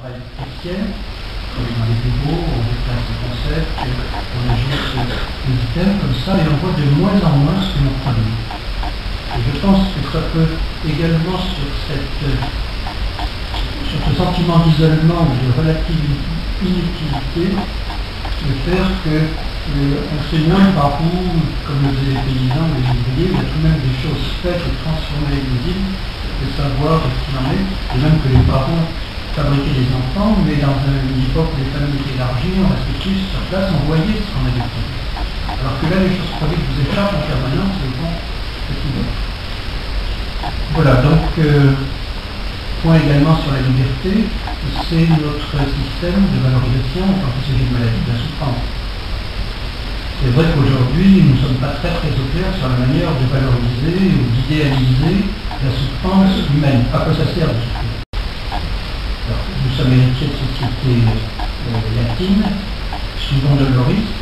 travail spécial, comme dans les bureaux, on déplace des concepts, on ajoute des items comme ça, et on voit de moins en moins ce que l'on produit. Et je pense que ça peut également sur ce sentiment d'isolement ou de relative inutilité, de faire qu'on sait moins par où, comme le faisaient les paysans, les ouvriers, il y a tout de même des choses faites et transformées visibles, de savoir ce qu'il en est, et même que les parents fabriquaient des enfants, mais dans une époque où les familles étaient élargies, on restait plus sur place, on voyait ce qu'on avait fait. Alors que là, les choses produites vous échappent en permanence, et bon, c'est tout bon. Voilà, donc, point également sur la liberté, c'est notre système de valorisation quand il s'agit de maladie de la souffrance. C'est vrai qu'aujourd'hui, nous ne sommes pas très au clair sur la manière de valoriser ou d'idéaliser la souffrance humaine. À quoi ça sert de souffrir? Alors, nous sommes héritiers de sociétés latines, souvent doloristes,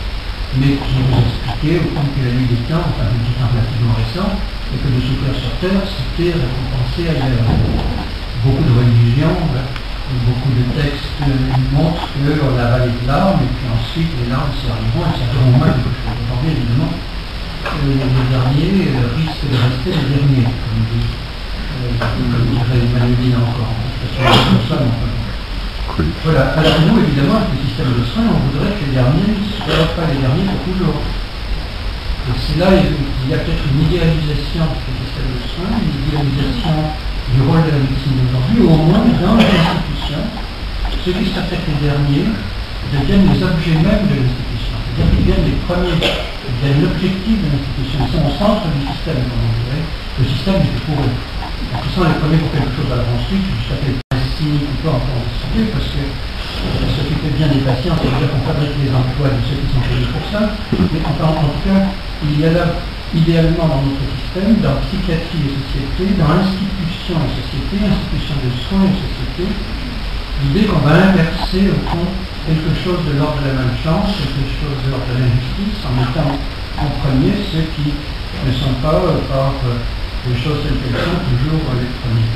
mais qui nous expliquaient au fond que la nuit des temps, enfin du temps relativement récent, et que de souffrir sur Terre, c'était récompensé ailleurs. Beaucoup de religions, beaucoup de textes montrent qu'on a avalé de larmes, et puis ensuite les larmes s'arriveront et s'arriveront mal quelque chose. Aujourd'hui, évidemment, les derniers risquent de rester les derniers, comme dirait Manueline encore. Voilà. Alors nous, évidemment, avec le système de soins, on voudrait que les derniers ne soient pas les derniers pour toujours. Et c'est là qu'il y a peut-être une idéalisation de ce système de soins, une idéalisation du rôle de la médecine d'aujourd'hui, ou au moins dans les institutions, ceux qui sont peut-être les derniers deviennent les objets mêmes de l'institution. C'est-à-dire qu'ils deviennent les premiers, ils deviennent l'objectif de l'institution. Ils sont au centre du système, comme on dirait. Le système est pour eux. Donc ils sont les premiers pour quelque chose. Alors ensuite, je t'appelle cynique ou pas, on peut en discuter, parce que s'occuper bien des patients, c'est-à-dire qu'on fabrique les emplois de ceux qui sont payés pour ça. Mais en tout cas, il y a là, idéalement dans notre système, dans psychiatrie et société, dans institution et société, institution de soins et société, l'idée qu'on va inverser au fond quelque chose de l'ordre de la malchance, quelque chose de l'ordre de l'injustice, en mettant en premier ceux qui ne sont pas par les choses telles qu'elles sont toujours les premiers.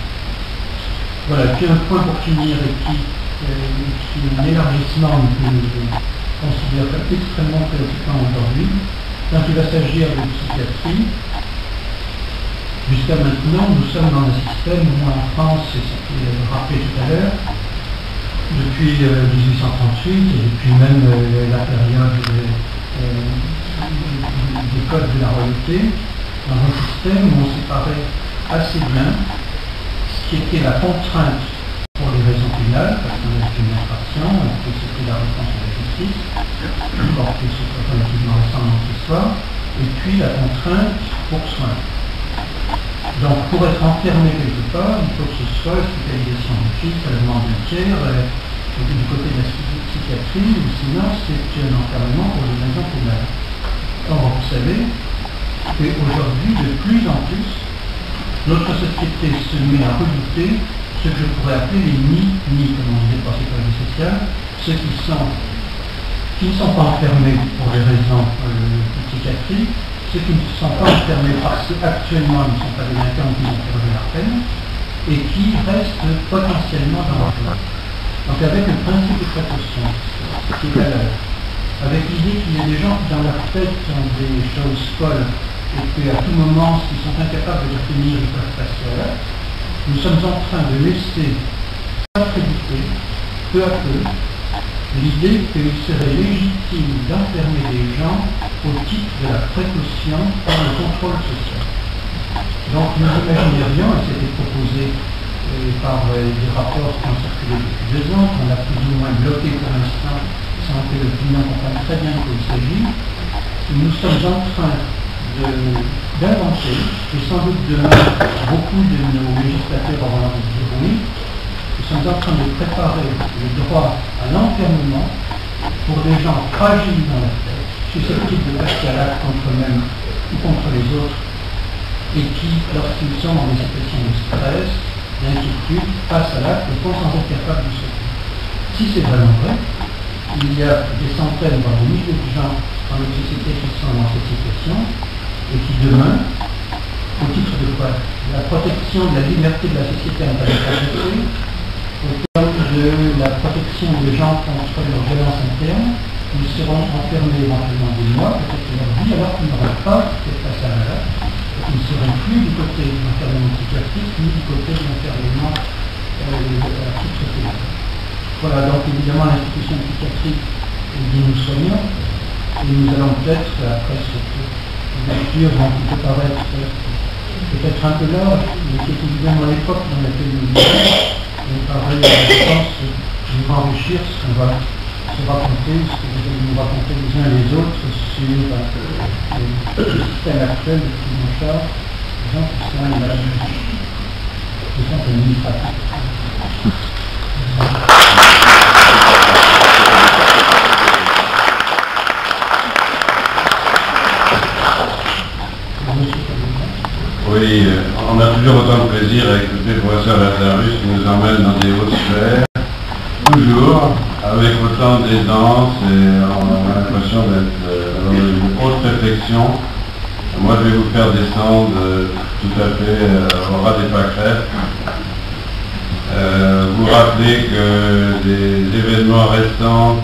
Voilà, puis un point pour finir et qui est un élargissement que je considère extrêmement préoccupant aujourd'hui. Quand il va s'agir de psychiatrie, jusqu'à maintenant, nous sommes dans un système où en France, et ça a été rappelé tout à l'heure, depuis 1838 et depuis même la période des codes de la royauté, dans un système où on séparait assez bien ce qui était la contrainte pour les raisons pénales, parce qu'on avait une infraction, que c'était la réponse de la justice, portée sur relativement récent dans notre histoire, et puis la contrainte pour soin. Donc pour être enfermé quelque part, il faut que ce soit hospitalisation du fils à la demande d'un tiers, du côté de la psychiatrie, ou sinon c'est un enfermement pour des raisons pénales. Or vous savez qu'aujourd'hui, de plus en plus, notre société se met à redouter ce que je pourrais appeler les ni, comme on disait par sécurité sociale, ceux qui ne sont pas enfermés pour des raisons psychiatriques, ceux qui ne sont pas enfermés parce qu'actuellement ils ne sont pas délinquants, qui ont perdu leur peine, et qui restent potentiellement dans leur place. Donc avec le principe de précaution, ce qui est à l'heure, avec l'idée qu'il y a des gens qui dans leur tête ont des choses folles, et qu'à tout moment, s'ils sont incapables de les tenir, ils peuvent passer à l'acte, nous sommes en train de laisser accréditer, peu à peu, l'idée qu'il serait légitime d'enfermer des gens au titre de la précaution par le contrôle social. Donc nous imaginerions, et c'était proposé par des rapports qui ont circulé depuis 2 ans, qu'on a plus ou moins bloqué pour l'instant, sans que l'opinion comprenne très bien de quoi il s'agit, nous sommes en train d'inventer, et sans doute demain, beaucoup de nos législateurs auront envie de dire oui, nous sommes en train de préparer le droit à l'enfermement pour des gens fragiles dans la tête, susceptibles de passer à l'acte contre eux-mêmes ou contre les autres, et qui, lorsqu'ils sont dans des situations de stress, d'inquiétude, passent à l'acte et sont sans être capables de sortir. Si c'est vraiment vrai, il y a des centaines, voire des milliers de gens dans notre société qui sont dans cette situation, et qui demain, au titre de quoi? La protection de la liberté de la société intérieure, au terme de la protection des gens contre leur violence interne. Ils seront enfermés éventuellement des mois, peut-être leur vie, alors qu'ils n'auront pas cette passage-là. Ils ne seront plus du côté de l'enfermement psychiatrique, ni du côté de l'enfermement à titre pénal. Voilà, donc évidemment l'institution psychiatrique dit nous soignons, et nous allons peut-être, après cette ouverture qui peut paraître peut-être un peu large, mais qui est évidemment l'époque dans laquelle nous vivons, il paraît, je pense, nous enrichir ce qu'on va se raconter, ce que vous allez nous raconter les uns les autres sur le système actuel de prise en charge des gens qui sont malades, qui sont administratifs. Oui, on a toujours autant de plaisir à écouter le professeur Lazarus qui nous emmène dans des hautes sphères, toujours avec autant d'aisance, et on a l'impression d'être dans une haute réflexion. Moi, je vais vous faire descendre tout à fait au ras des pâquerettes. Vous rappelez que des événements récents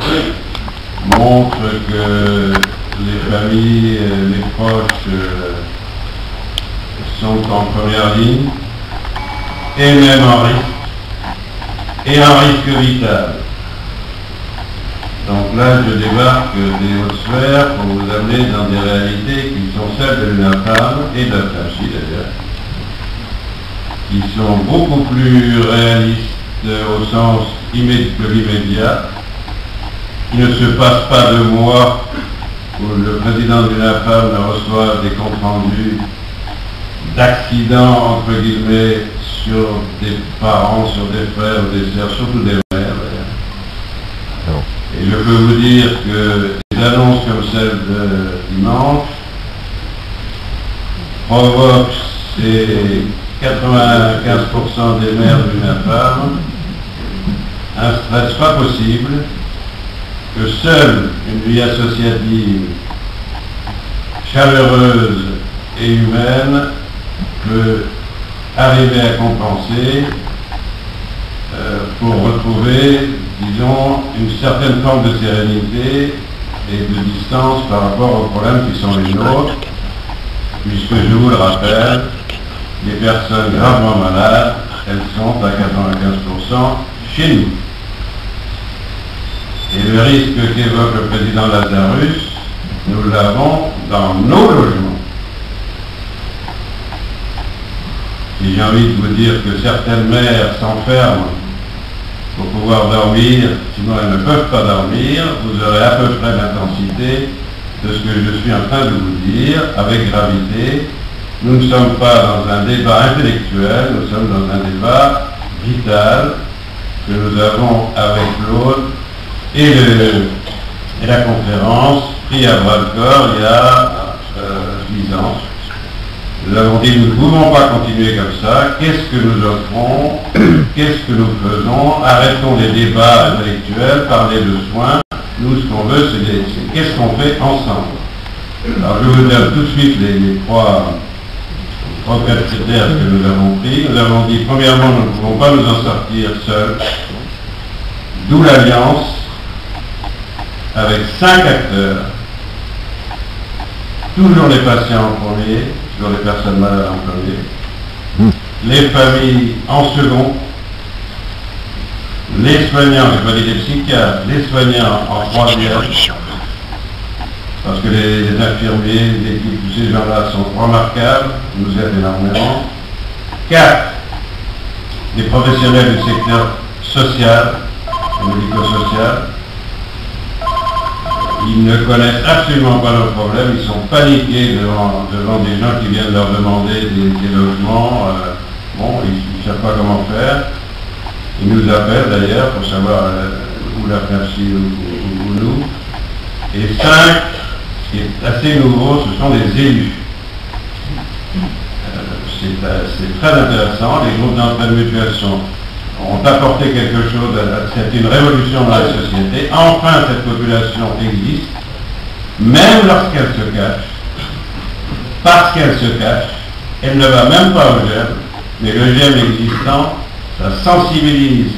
montrent que les familles, les proches sont en première ligne, et même en risque, et en risque vital. Donc là, je débarque des hautes sphères pour vous amener dans des réalités qui sont celles de l'UNAFAM et de la FNACHI d'ailleurs, qui sont beaucoup plus réalistes au sens de l'immédiat, qui ne se passe pas de mois où le président de l'UNAFAM ne reçoit des comptes rendus d'accidents, entre guillemets, sur des parents, sur des frères ou des sœurs, surtout des mères. Et je peux vous dire que des annonces comme celle de dimanche provoquent ces 95% des mères de l'UNAFAM un stress pas possible, que seule une vie associative chaleureuse et humaine peut arriver à compenser pour retrouver, disons, une certaine forme de sérénité et de distance par rapport aux problèmes qui sont les nôtres, puisque je vous le rappelle, les personnes gravement malades, elles sont à 95% chez nous. Et le risque qu'évoque le président Lazarus, nous l'avons dans nos logements. Et j'ai envie de vous dire que certaines mères s'enferment pour pouvoir dormir, sinon elles ne peuvent pas dormir, vous aurez à peu près l'intensité de ce que je suis en train de vous dire, avec gravité. Nous ne sommes pas dans un débat intellectuel, nous sommes dans un débat vital que nous avons avec l'autre et la conférence pris à bras-le-corps il y a 10 ans. Nous avons dit, nous ne pouvons pas continuer comme ça, qu'est-ce que nous offrons, qu'est-ce que nous faisons, arrêtons les débats intellectuels, parler de soins, nous ce qu'on veut c'est qu'est-ce qu'on fait ensemble. Alors je vous donne tout de suite les trois critères que nous avons pris. Nous avons dit, premièrement, nous ne pouvons pas nous en sortir seuls, d'où l'alliance avec 5 acteurs, toujours les patients en premier, toujours les personnes malades en premier, les familles en second, les soignants, je ne vais pas dire les psychiatres, les soignants en troisième, parce que les infirmiers, l'équipe, tous ces gens-là sont remarquables, nous aident énormément. 4, les professionnels du secteur social, médico-social. Ils ne connaissent absolument pas nos problèmes, ils sont paniqués devant des gens qui viennent leur demander des logements. Ils ne savent pas comment faire. Ils nous appellent d'ailleurs pour savoir où la FNACHI ou nous. Et 5, ce qui est assez nouveau, ce sont les élus. C'est très intéressant, les groupes d'entraide mutuelle ont apporté quelque chose, c'est une révolution dans la société. Enfin, cette population existe, même lorsqu'elle se cache, parce qu'elle se cache, elle ne va même pas au GEM, mais le GEM existant, ça sensibilise